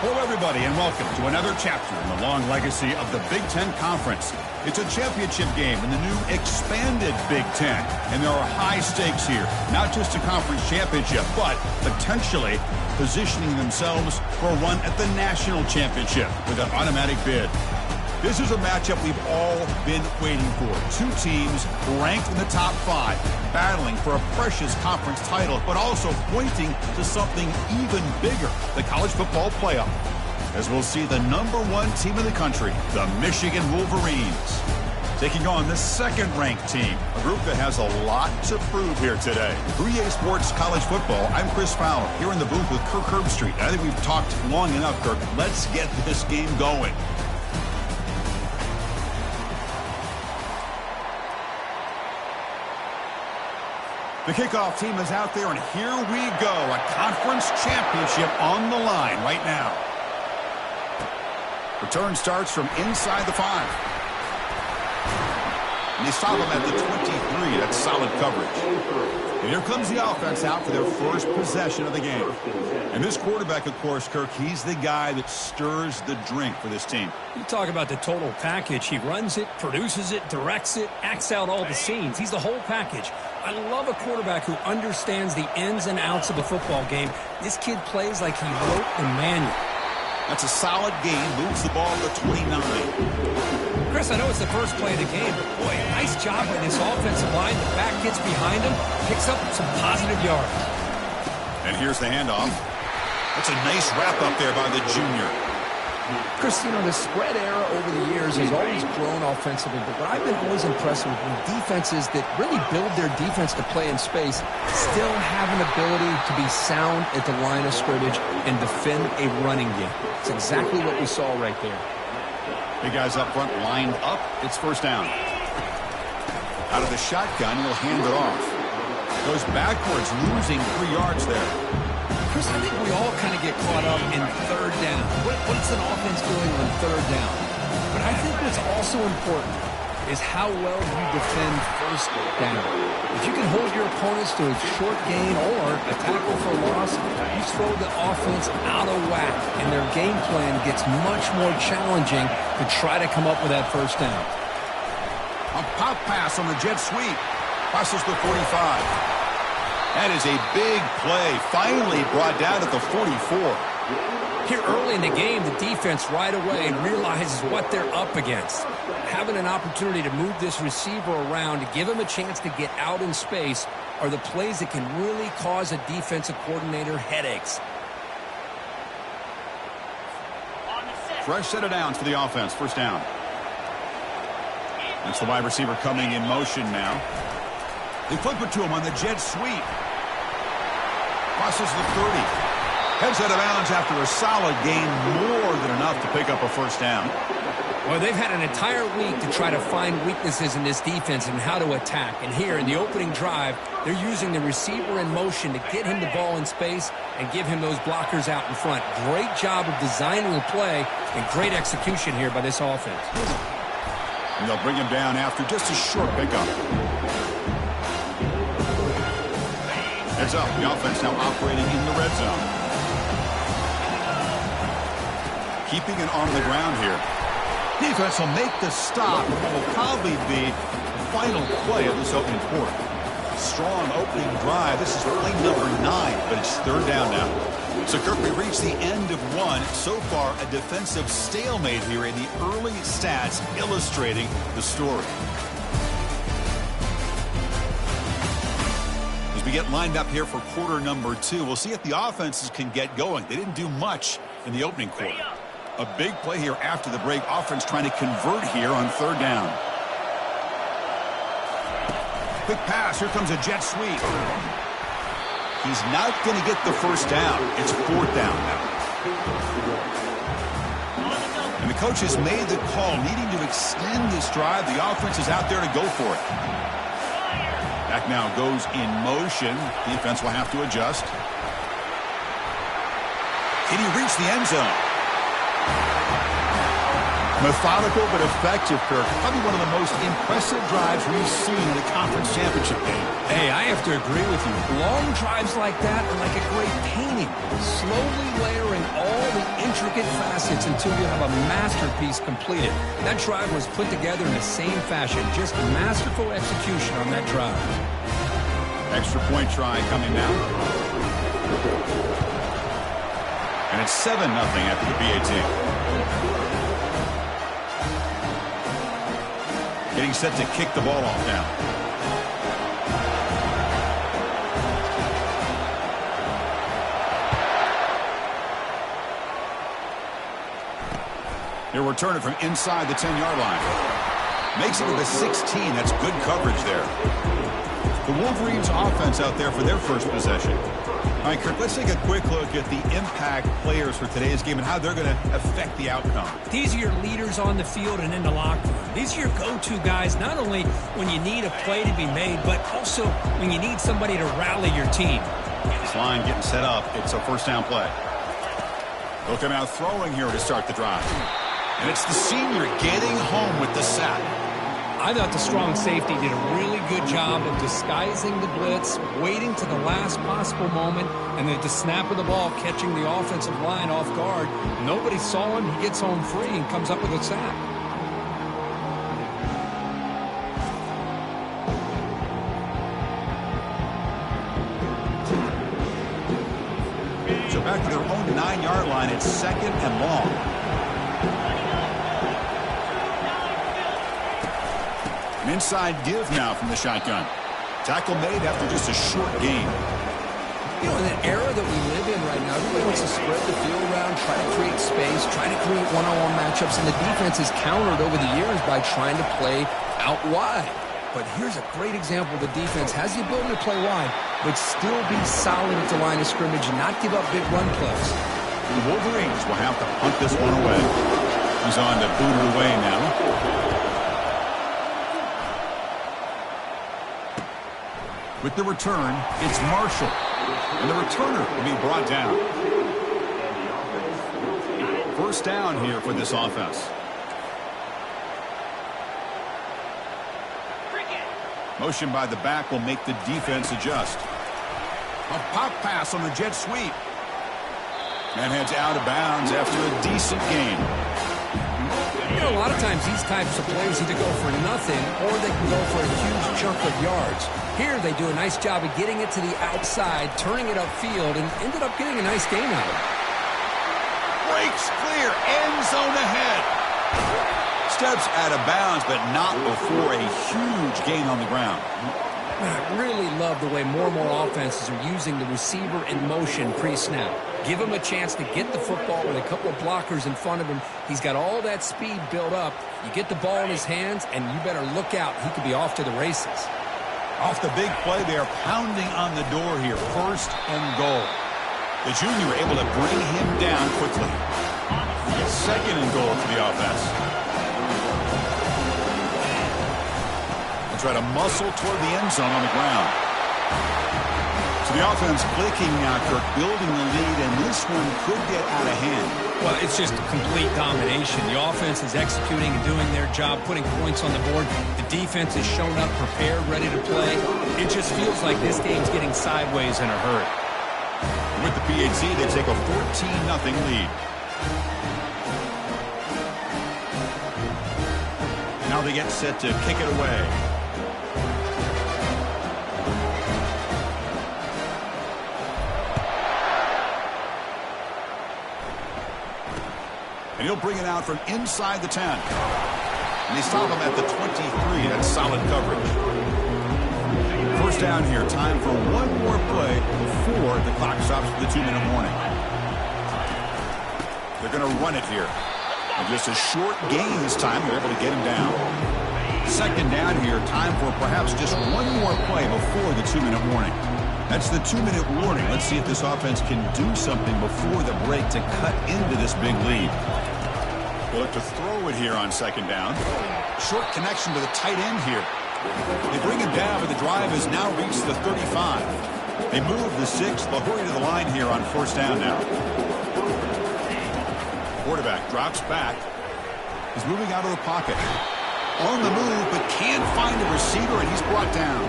Hello, everybody, and welcome to another chapter in the long legacy of the Big Ten Conference. It's a championship game in the new expanded Big Ten, and there are high stakes here. Not just a conference championship, but potentially positioning themselves for a run at the national championship with an automatic bid. This is a matchup we've all been waiting for. Two teams ranked in the top 5, battling for a precious conference title, but also pointing to something even bigger, the college football playoff. As we'll see the #1 team in the country, the Michigan Wolverines, taking on the second-ranked team, a group that has a lot to prove here today. For EA Sports College Football, I'm Chris Fowler, here in the booth with Kirk Herbstreit. I think we've talked long enough, Kirk. Let's get this game going. The kickoff team is out there, and here we go. A conference championship on the line right now. Return starts from inside the 5. And they stop him at the 23. That's solid coverage. And here comes the offense out for their first possession of the game. And this quarterback, of course, Kirk, he's the guy that stirs the drink for this team. You talk about the total package. He runs it, produces it, directs it, acts out all the scenes. He's the whole package. I love a quarterback who understands the ins and outs of a football game. This kid plays like he wrote the manual. That's a solid gain. Moves the ball to 29. Chris, I know it's the first play of the game, but boy, nice job by this offensive line. The back gets behind him, picks up some positive yards. And here's the handoff. That's a nice wrap up there by the junior. Chris, you know, the spread era over the years has always grown offensively, but what I've been always impressed with defenses that really build their defense to play in space still have an ability to be sound at the line of scrimmage and defend a running game. It's exactly what we saw right there. Big guys up front lined up. It's first down. Out of the shotgun, he'll hand it off. Goes backwards, losing 3 yards there. Chris, I think we all kind of get caught up in third down. What's an offense doing on third down? But I think what's also important is how well you defend first down. If you can hold your opponents to a short gain or a tackle for loss, you throw the offense out of whack, and their game plan gets much more challenging to try to come up with that first down. A pop pass on the jet sweep. Passes the 45. That is a big play, finally brought down at the 44. Here early in the game, the defense right away realizes what they're up against. Having an opportunity to move this receiver around to give him a chance to get out in space are the plays that can really cause a defensive coordinator headaches. Fresh set of downs for the offense. First down. That's the wide receiver coming in motion now. They flip it to him on the jet sweep. Crosses the 30. Heads out of bounds after a solid gain, more than enough to pick up a first down. Well, they've had an entire week to try to find weaknesses in this defense and how to attack. And here in the opening drive, they're using the receiver in motion to get him the ball in space and give him those blockers out in front. Great job of designing the play and great execution here by this offense. And they'll bring him down after just a short pickup. Heads up, the offense now operating in the red zone. Keeping it on the ground here. Defense will make the stop, and what will probably be the final play of this opening quarter. Strong opening drive. This is play number 9, but it's third down now. So, Kirk, we reached the end of one. So far, a defensive stalemate here in the early stats illustrating the story. We get lined up here for quarter number 2. We'll see if the offenses can get going. They didn't do much in the opening quarter. A big play here after the break. Offense trying to convert here on third down. Quick pass. Here comes a jet sweep. He's not going to get the first down. It's fourth down now. And the coach has made the call, needing to extend this drive. The offense is out there to go for it. Back now goes in motion. Defense will have to adjust. Can he reach the end zone? Methodical but effective, Kirk. Probably one of the most impressive drives we've seen in a conference championship game. Hey, I have to agree with you. Long drives like that are like a great painting. Slowly layering all the intricate facets until you have a masterpiece completed. That drive was put together in the same fashion. Just masterful execution on that drive. Extra point try coming now. And it's 7-0 after the PAT. Getting set to kick the ball off now. He'll return it from inside the 10-yard line. Makes it to the 16. That's good coverage there. The Wolverines offense out there for their first possession. All right, Kirk, let's take a quick look at the impact players for today's game and how they're going to affect the outcome. These are your leaders on the field and in the locker room. These are your go-to guys, not only when you need a play to be made, but also when you need somebody to rally your team. This line getting set up. It's a first down play. They'll come out throwing here to start the drive. And it's the senior getting home with the sack. I thought the strong safety did a really good job of disguising the blitz, waiting to the last possible moment, and then at the snap of the ball, catching the offensive line off guard. Nobody saw him. He gets home free and comes up with a sack. So back to their own 9-yard line. It's 2nd and long. An inside give now from the shotgun. Tackle made after just a short gain. You know, in an era that we live in right now, everybody wants to spread the field around, try to create space, try to create one-on-one matchups, and the defense has countered over the years by trying to play out wide. But here's a great example. The defense has the ability to play wide, but still be solid at the line of scrimmage and not give up big run plays. The Wolverines will have to punt this one away. He's on to boot it away now. With the return, it's Marshall. And the returner will be brought down. First down here for this offense. Motion by the back will make the defense adjust. A pop pass on the jet sweep. And heads out of bounds after a decent gain. You know, a lot of times these types of players either go for nothing or they can go for a huge chunk of yards. Here they do a nice job of getting it to the outside, turning it upfield, and ended up getting a nice gain out of it. Breaks clear, end zone ahead. Steps out of bounds, but not before a huge gain on the ground. I really love the way more and more offenses are using the receiver in motion pre-snap. Give him a chance to get the football with a couple of blockers in front of him. He's got all that speed built up. You get the ball in his hands, and you better look out. He could be off to the races. Off the big play, they are pounding on the door here. 1st and goal. The junior able to bring him down quickly. 2nd and goal for the offense. Try to muscle toward the end zone on the ground. So the offense clicking now, Kirk, building the lead, and this one could get out of hand. Well, it's just complete domination. The offense is executing and doing their job, putting points on the board. The defense has shown up prepared, ready to play. It just feels like this game's getting sideways in a hurry. With the PAT, they take a 14-0 lead. Now they get set to kick it away. And he'll bring it out from inside the 10. And they stop him at the 23. That's solid coverage. First down here. Time for one more play before the clock stops for the 2-minute warning. They're going to run it here. And just a short gain this time. They're able to get him down. 2nd down here. Time for perhaps just one more play before the 2-minute warning. That's the 2-minute warning. Let's see if this offense can do something before the break to cut into this big lead. We'll have to throw it here on 2nd down. Short connection to the tight end here. They bring him down, but the drive has now reached the 35. They move the 6. They'll hurry to the line here on 1st down now. Quarterback drops back. He's moving out of the pocket. On the move, but can't find the receiver, and he's brought down.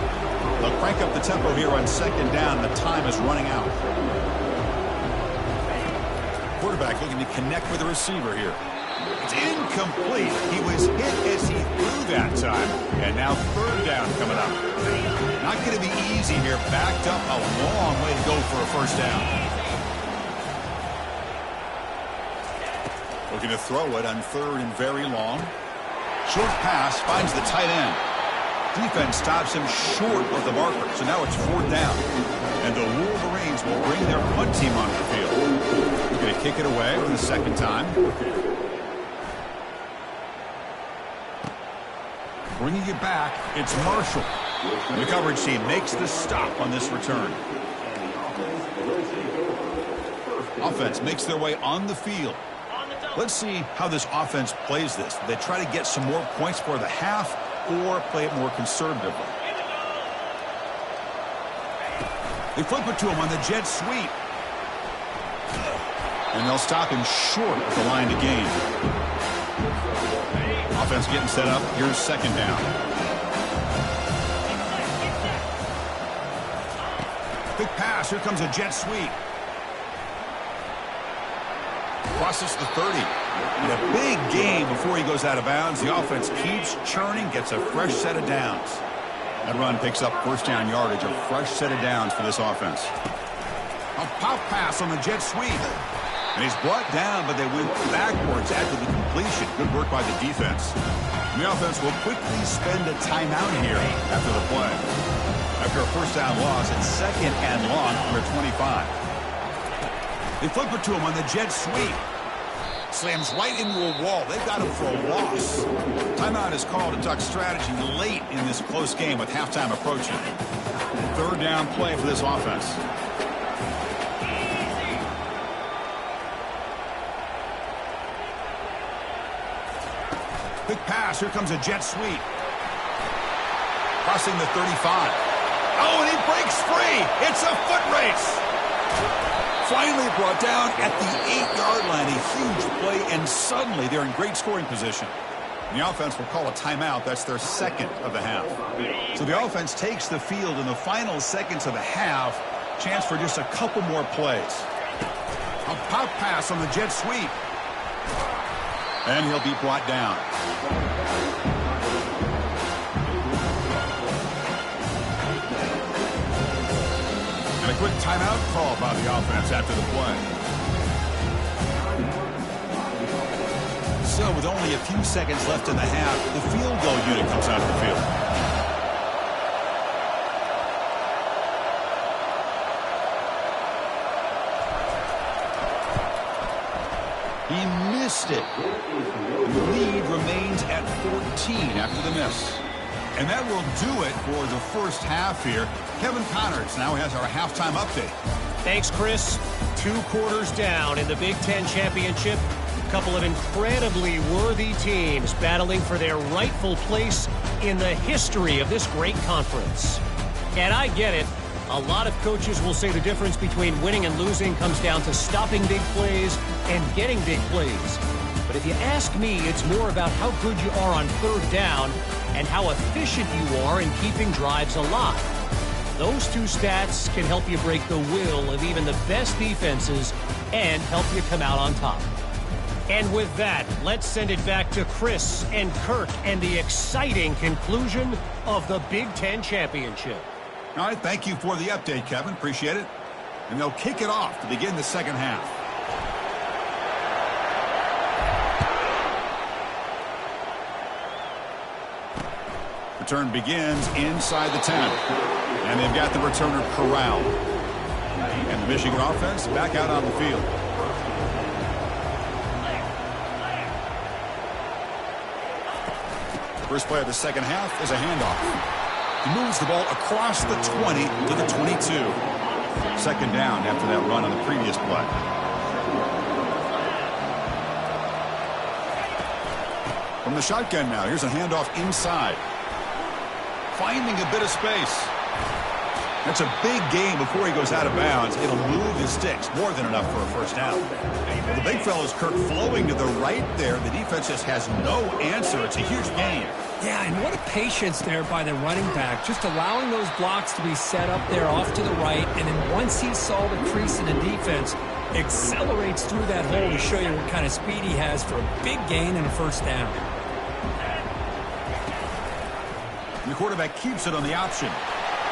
They'll crank up the tempo here on second down. The time is running out. Quarterback looking to connect with the receiver here. It's incomplete. He was hit as he threw that time. And now third down coming up. Not going to be easy here. Backed up a long way to go for a first down. Looking to throw it on third and very long. Short pass finds the tight end. Defense stops him short of the marker. So now it's fourth down. And the Wolverines will bring their punt team onto the field. They're going to kick it away for the second time. Bringing it back, it's Marshall. And the coverage team makes the stop on this return. Offense makes their way on the field. Let's see how this offense plays this. They try to get some more points for the half or play it more conservatively. They flip it to him on the jet sweep. And they'll stop him short of the line to gain. Offense getting set up. Here's second down. Big pass. Here comes a jet sweep. Crosses the 30. And a big gain before he goes out of bounds. The offense keeps churning, gets a fresh set of downs. That run picks up first down yardage, a fresh set of downs for this offense. A pop pass on the jet sweep. And he's brought down, but they went backwards after the completion. Good work by the defense. And the offense will quickly spend a timeout here after the play. After a first down loss, it's second and long from their 25. They flip it to him on the jet sweep. Slams right into a wall. They've got him for a loss. Timeout is called to duck strategy late in this close game with halftime approaching. Third down play for this offense. Quick pass. Here comes a jet sweep. Crossing the 35. Oh, and he breaks free. It's a foot race. Finally brought down at the 8-yard line. A huge play, and suddenly they're in great scoring position. And the offense will call a timeout. That's their second of the half. So the offense takes the field in the final seconds of the half. Chance for just a couple more plays. A pop pass on the jet sweep. And he'll be brought down. And a quick timeout call by the offense after the play. So with only a few seconds left in the half, the field goal unit comes out of the field. He missed it. The lead remains at 14 after the miss. And that will do it for the first half here. Kevin Connors now has our halftime update. Thanks, Chris. 2 quarters down in the Big Ten Championship. A couple of incredibly worthy teams battling for their rightful place in the history of this great conference. And I get it. A lot of coaches will say the difference between winning and losing comes down to stopping big plays and getting big plays. But if you ask me, it's more about how good you are on third down and how efficient you are in keeping drives alive. Those 2 stats can help you break the will of even the best defenses and help you come out on top. And with that, let's send it back to Chris and Kirk and the exciting conclusion of the Big Ten Championship. All right, thank you for the update, Kevin. Appreciate it. And they'll kick it off to begin the second half. Return begins inside the 10. And they've got the returner corralled. And the Michigan offense back out on the field. First play of the second half is a handoff. He moves the ball across the 20 to the 22. Second down after that run on the previous play. From the shotgun now, here's a handoff inside. Finding a bit of space. That's a big gain before he goes out of bounds. It'll move his sticks, more than enough for a first down. Well, the big fella's Kirk flowing to the right there. The defense just has no answer. It's a huge gain. Yeah, and what a patience there by the running back, just allowing those blocks to be set up there off to the right, and then once he saw the crease in the defense, accelerates through that hole to show you what kind of speed he has for a big gain and a first down. And the quarterback keeps it on the option.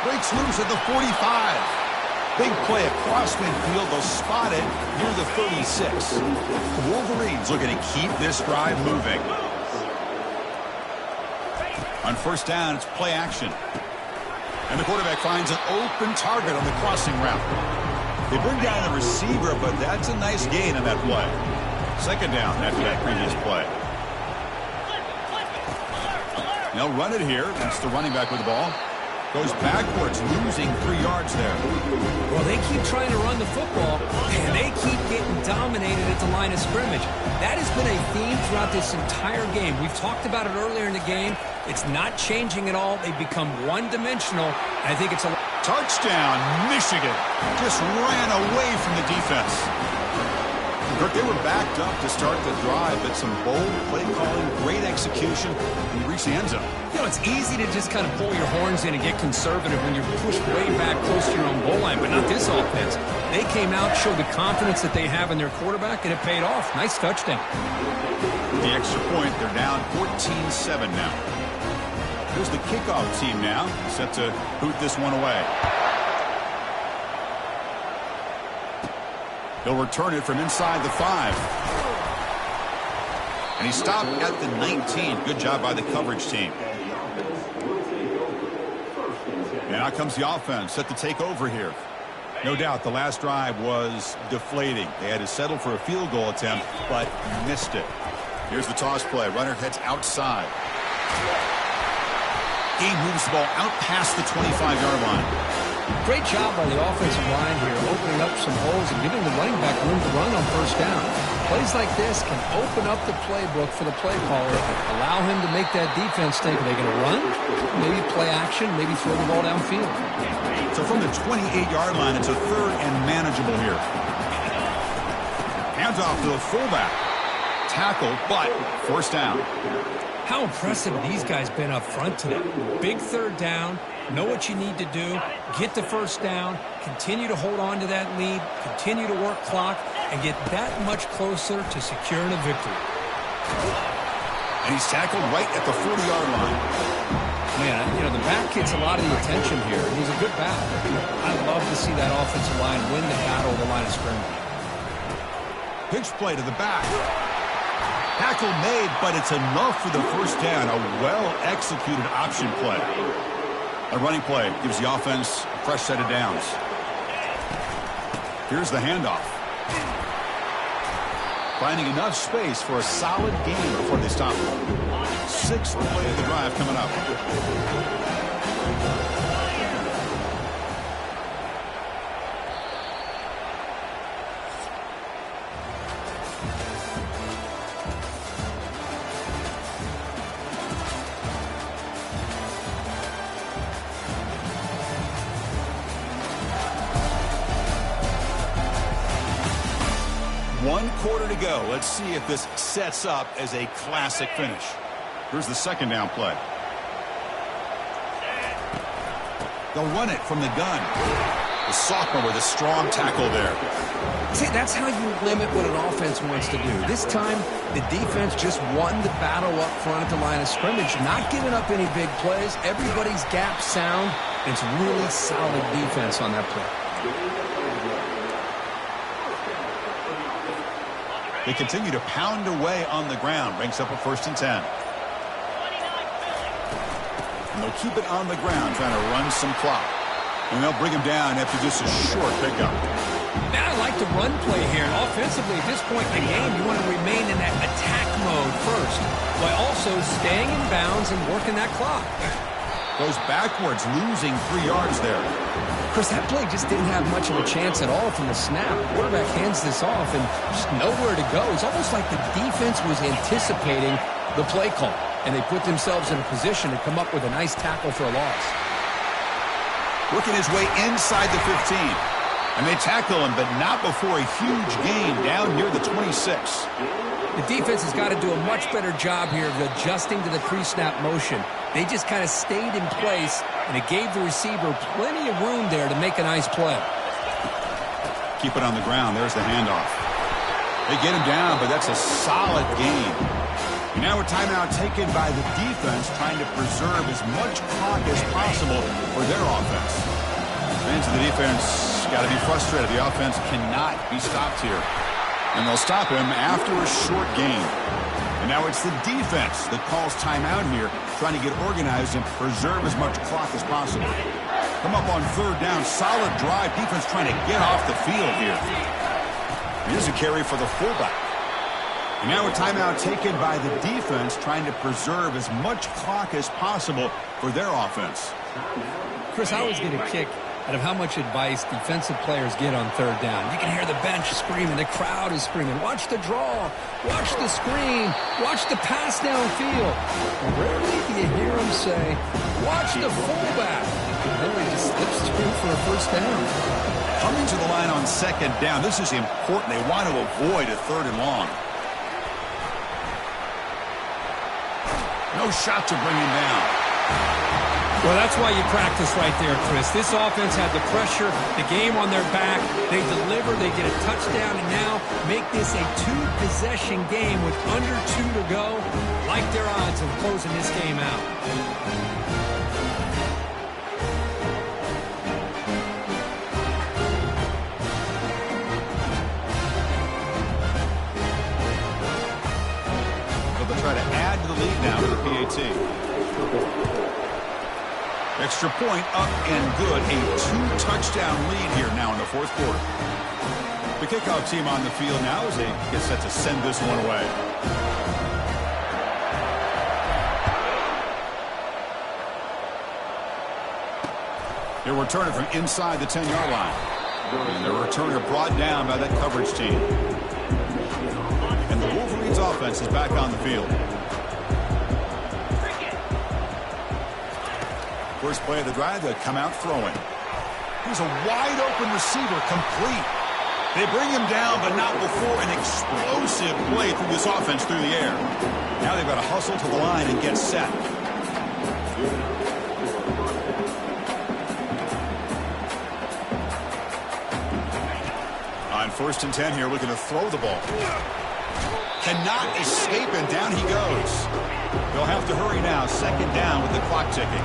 Breaks loose at the 45. Big play across midfield. They'll spot it near the 36. The Wolverines looking to keep this drive moving. On first down, it's play action. And the quarterback finds an open target on the crossing route. They bring down the receiver, but that's a nice gain on that play. Second down after that previous play. They'll run it here. That's the running back with the ball. Goes backwards, losing 3 yards there. Well, they keep trying to run the football, and they keep getting dominated at the line of scrimmage. That has been a theme throughout this entire game. We've talked about it earlier in the game. It's not changing at all. They've become one-dimensional. I think it's a touchdown, Michigan. Just ran away from the defense. They were backed up to start the drive, but some bold play calling, great execution, and he reached the end zone. You know, it's easy to just kind of pull your horns in and get conservative when you're pushed way back close to your own goal line, but not this offense. They came out, showed the confidence that they have in their quarterback, and it paid off. Nice touchdown. The extra point, they're down 14-7 now. Here's the kickoff team now, set to boot this one away. He'll return it from inside the 5. And he stopped at the 19. Good job by the coverage team. And out comes the offense, set to take over here. No doubt the last drive was deflating. They had to settle for a field goal attempt, but missed it. Here's the toss play. Runner heads outside. He moves the ball out past the 25-yard line. Great job by the offensive line here, opening up some holes and giving the running back room to run on first down. Plays like this can open up the playbook for the play caller, allow him to make that defense think, are they going to run? Maybe play action, maybe throw the ball downfield. So from the 28-yard line, it's a third and manageable here. Hands off to the fullback. Tackle, but first down. How impressive these guys been up front today. Big third down, know what you need to do, get the first down, continue to hold on to that lead, continue to work clock, and get that much closer to securing a victory. And he's tackled right at the 40-yard line. Man, you know, the back gets a lot of the attention here. He's a good back. I love to see that offensive line win the battle of the line of scrimmage. Pitch play to the back. Tackle made, but it's enough for the first down. A well-executed option play. A running play gives the offense a fresh set of downs. Here's the handoff. Finding enough space for a solid gain before they stop. Sixth play of the drive coming up. One quarter to go. Let's see if this sets up as a classic finish. Here's the second down play. They'll run it from the gun. The sophomore with a strong tackle there. See, that's how you limit what an offense wants to do. This time, the defense just won the battle up front at the line of scrimmage, not giving up any big plays. Everybody's gap sound. It's really solid defense on that play. They continue to pound away on the ground. Brings up a 1st and 10. And they'll keep it on the ground, trying to run some clock. And they'll bring him down after just a short pickup. Now I like the run play here. Offensively, at this point in the game, you want to remain in that attack mode first, while also staying in bounds and working that clock. Goes backwards, losing 3 yards there. Chris, that play just didn't have much of a chance at all from the snap. Quarterback hands this off and just nowhere to go. It's almost like the defense was anticipating the play call, and they put themselves in a position to come up with a nice tackle for a loss. working his way inside the 15. And they tackle him, but not before a huge gain down near the 26. The defense has got to do a much better job here of adjusting to the pre-snap motion. They just kind of stayed in place, and it gave the receiver plenty of room there to make a nice play. Keep it on the ground. There's the handoff. They get him down, but that's a solid gain. And now a timeout taken by the defense, trying to preserve as much clock as possible for their offense. Fans of the defense got to be frustrated. The offense cannot be stopped here. And they'll stop him after a short gain. And now it's the defense that calls timeout here, trying to get organized and preserve as much clock as possible. Come up on third down. Solid drive. Defense trying to get off the field here. Here's a carry for the fullback. And now a timeout taken by the defense, trying to preserve as much clock as possible for their offense. Chris, I always get a kick out of how much advice defensive players get on third down. You can hear the bench screaming. The crowd is screaming. Watch the draw. Watch the screen. Watch the pass downfield. Rarely do you hear them say, watch the fullback. And then they just slip through for a first down. Coming to the line on second down. This is important. They want to avoid a third and long. No shot to bring him down. Well, that's why you practice right there, Chris. This offense had the pressure, the game on their back. They deliver, they get a touchdown, and now make this a two-possession game with under 2 to go. Like their odds of closing this game out. They'll try to add to the lead now to the PAT. Extra point up and good. A 2-touchdown lead here now in the fourth quarter. The kickoff team on the field now as they get set to send this one away. They'll return it from inside the 10-yard line. And the returner brought down by that coverage team. And the Wolverines offense is back on the field. First play of the drive, they come out throwing. He's a wide-open receiver, complete. They bring him down, but not before an explosive play through this offense through the air. Now they've got to hustle to the line and get set. On 1st and 10 here, looking to throw the ball. Cannot escape, and down he goes. They'll have to hurry now. Second down with the clock ticking.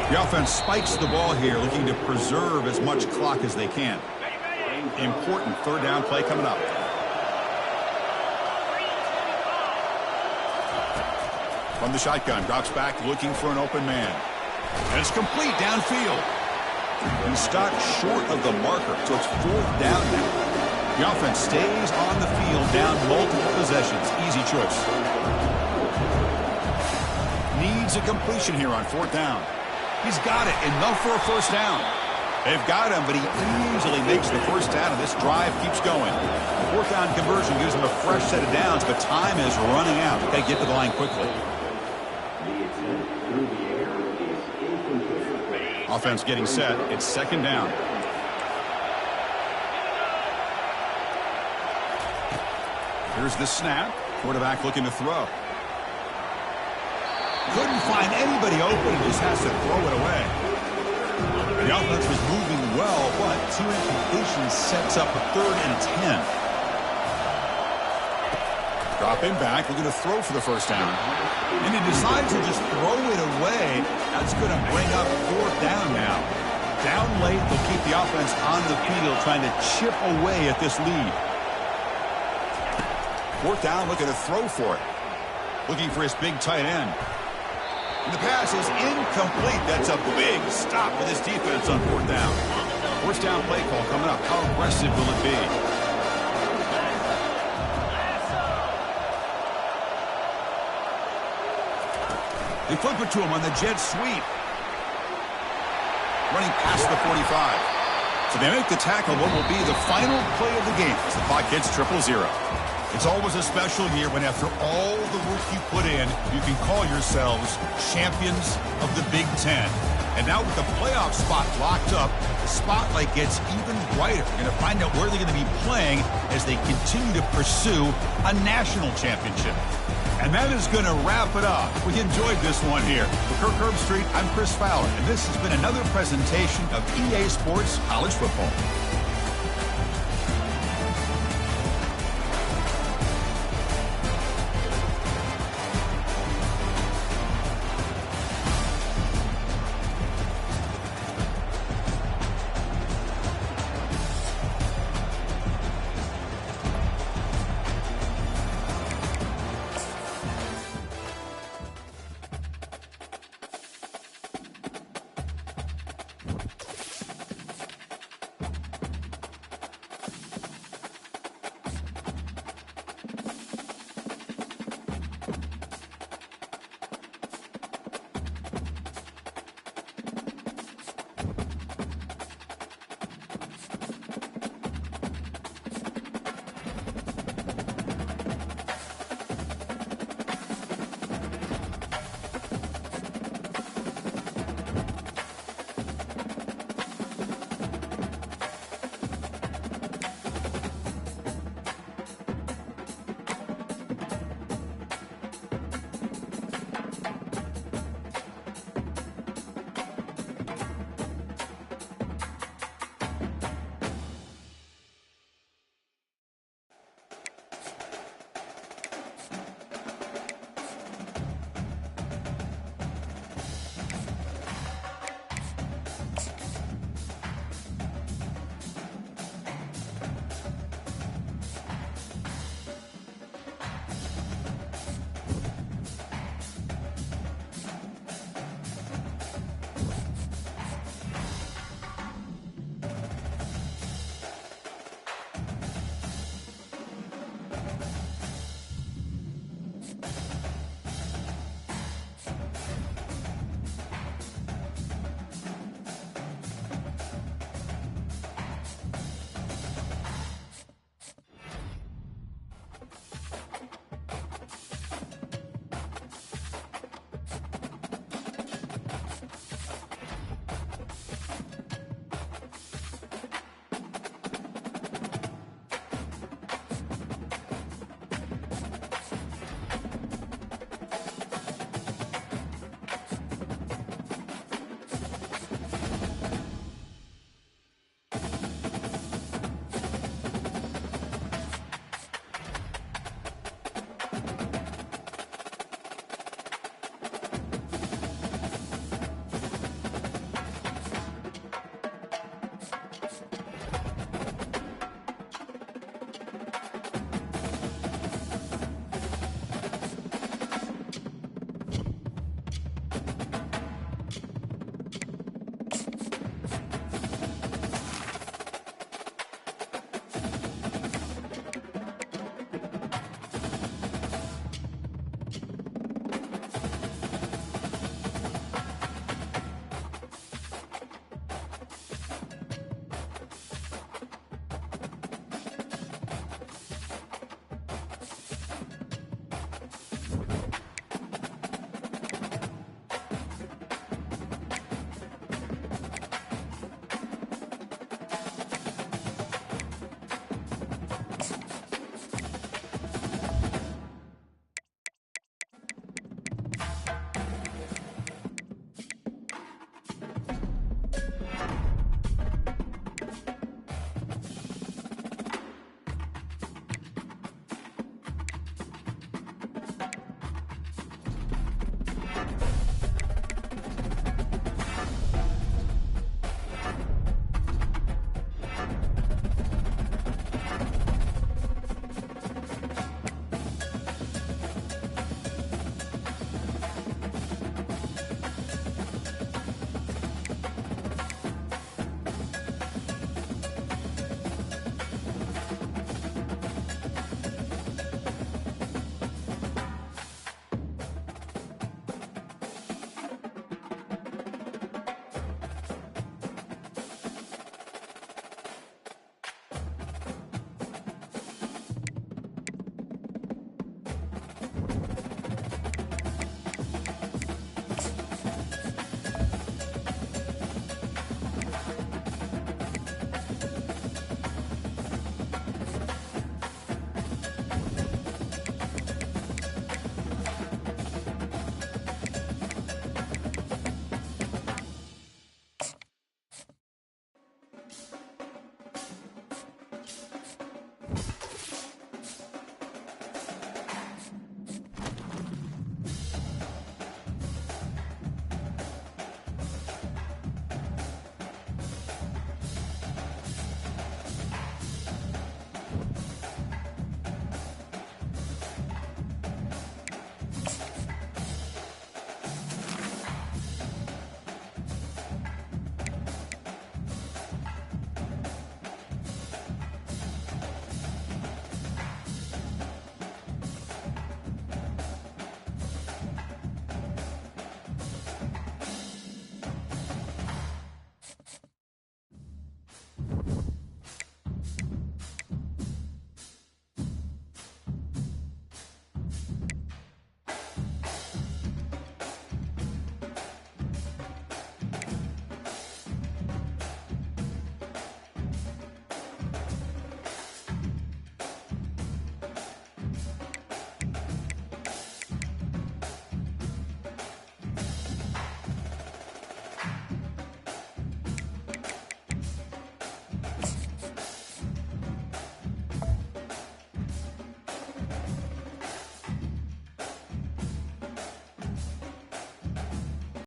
The offense spikes the ball here, looking to preserve as much clock as they can. Important third down play coming up. From the shotgun, drops back, looking for an open man. And it's complete downfield. And stopped short of the marker, so it's 4th down now. The offense stays on the field, down multiple possessions. Easy choice. Needs a completion here on 4th down. He's got it. Enough for a first down. They've got him, but he easily makes the first down, and this drive keeps going. 4th down conversion gives him a fresh set of downs, but time is running out. They've got to get to the line quickly. Offense getting set. It's 2nd down. Here's the snap. Quarterback looking to throw. Couldn't find anybody open. Just has to throw it away. The offense was moving well, but 2 incompletions sets up a 3rd and 10. Dropping back, looking to throw for the first down. And he decides to just throw it away. That's going to bring up 4th down now. Down late, they'll keep the offense on the field, trying to chip away at this lead. 4th down, looking to throw for it. Looking for his big tight end. And the pass is incomplete. That's a big stop with his defense on 4th down. 1st down play call coming up. How aggressive will it be? They flip it to him on the jet sweep. Running past the 45. So they make the tackle, what will be the final play of the game as the clock hits 0-0. It's always a special year when after all the work you put in, you can call yourselves champions of the Big Ten. And now with the playoff spot locked up, the spotlight gets even brighter. You're going to find out where they're going to be playing as they continue to pursue a national championship. And that is going to wrap it up. We enjoyed this one here. For Kirk Herbstreit, I'm Chris Fowler, and this has been another presentation of EA Sports College Football.